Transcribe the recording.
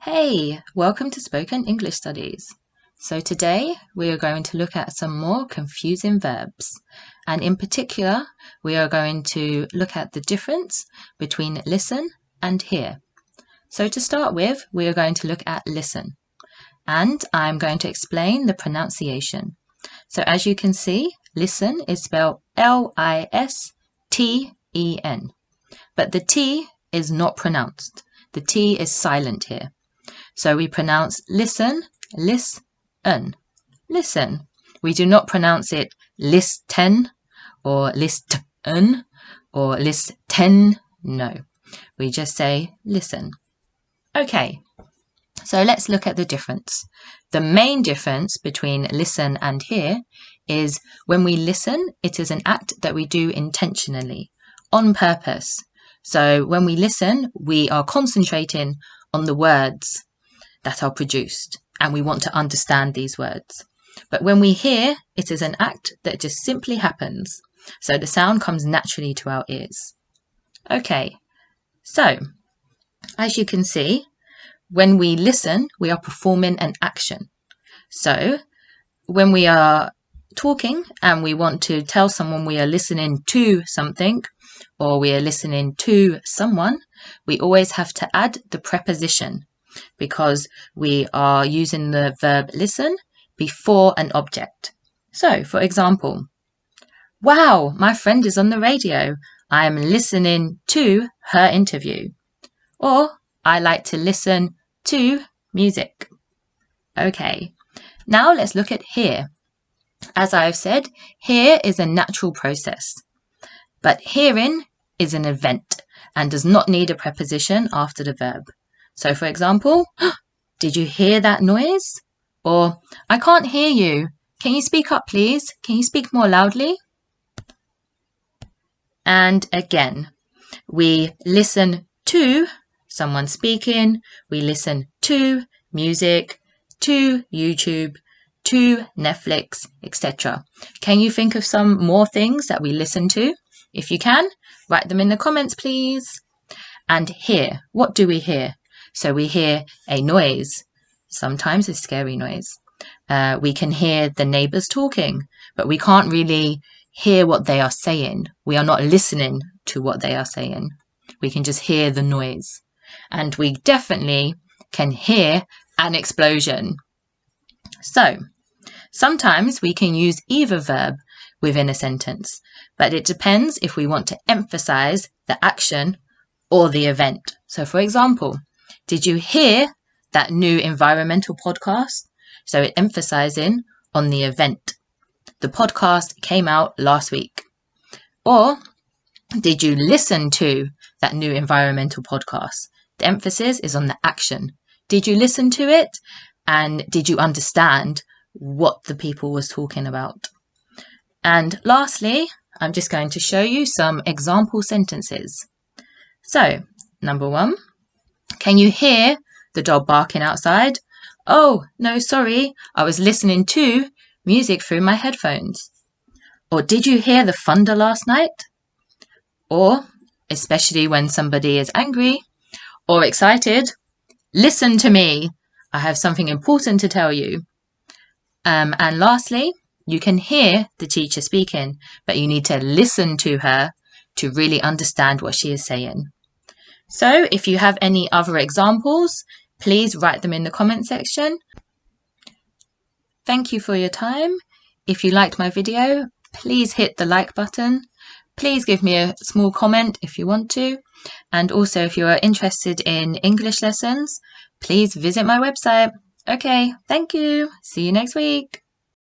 Hey, welcome to Spoken English Studies. So today we are going to look at some more confusing verbs. And in particular, we are going to look at the difference between listen and hear. So to start with, we are going to look at listen. And I'm going to explain the pronunciation. So as you can see, listen is spelled L-I-S-T-E-N. But the T is not pronounced. The T is silent here. So we pronounce listen, listen. We do not pronounce it listen or listen or listen. No, we just say listen. Okay, so let's look at the difference. The main difference between listen and hear is when we listen, it is an act that we do intentionally, on purpose. So when we listen, we are concentrating on the words that are produced, and we want to understand these words. But when we hear, it is an act that just simply happens. So the sound comes naturally to our ears. Okay, so as you can see, when we listen, we are performing an action. So when we are talking and we want to tell someone we are listening to something, or we are listening to someone, we always have to add the preposition, because we are using the verb listen before an object. So, for example, wow, my friend is on the radio. I am listening to her interview. Or, I like to listen to music. Okay, now let's look at hear. As I have said, hear is a natural process. But hearing is an event and does not need a preposition after the verb. So, for example, did you hear that noise? Or, I can't hear you. Can you speak up, please? Can you speak more loudly? And again, we listen to someone speaking. We listen to music, to YouTube, to Netflix, etc. Can you think of some more things that we listen to? If you can, write them in the comments, please. And hear. What do we hear? So we hear a noise, sometimes a scary noise. We can hear the neighbors talking, but we can't really hear what they are saying. We are not listening to what they are saying. We can just hear the noise. And we definitely can hear an explosion. So sometimes we can use either verb within a sentence, but it depends if we want to emphasize the action or the event. So for example, did you hear that new environmental podcast? So it emphasizing on the event. The podcast came out last week. Or did you listen to that new environmental podcast? The emphasis is on the action. Did you listen to it? And did you understand what the people was talking about? And lastly, I'm just going to show you some example sentences. So, number 1. Can you hear the dog barking outside? Oh, no, sorry. I was listening to music through my headphones. Or did you hear the thunder last night? Or, especially when somebody is angry or excited, listen to me. I have something important to tell you. And lastly, you can hear the teacher speaking, but you need to listen to her to really understand what she is saying. So if you have any other examples, please write them in the comment section. Thank you for your time. If you liked my video, please hit the like button. Please give me a small comment if you want to. And also if you are interested in English lessons, please visit my website. Okay, thank you. See you next week.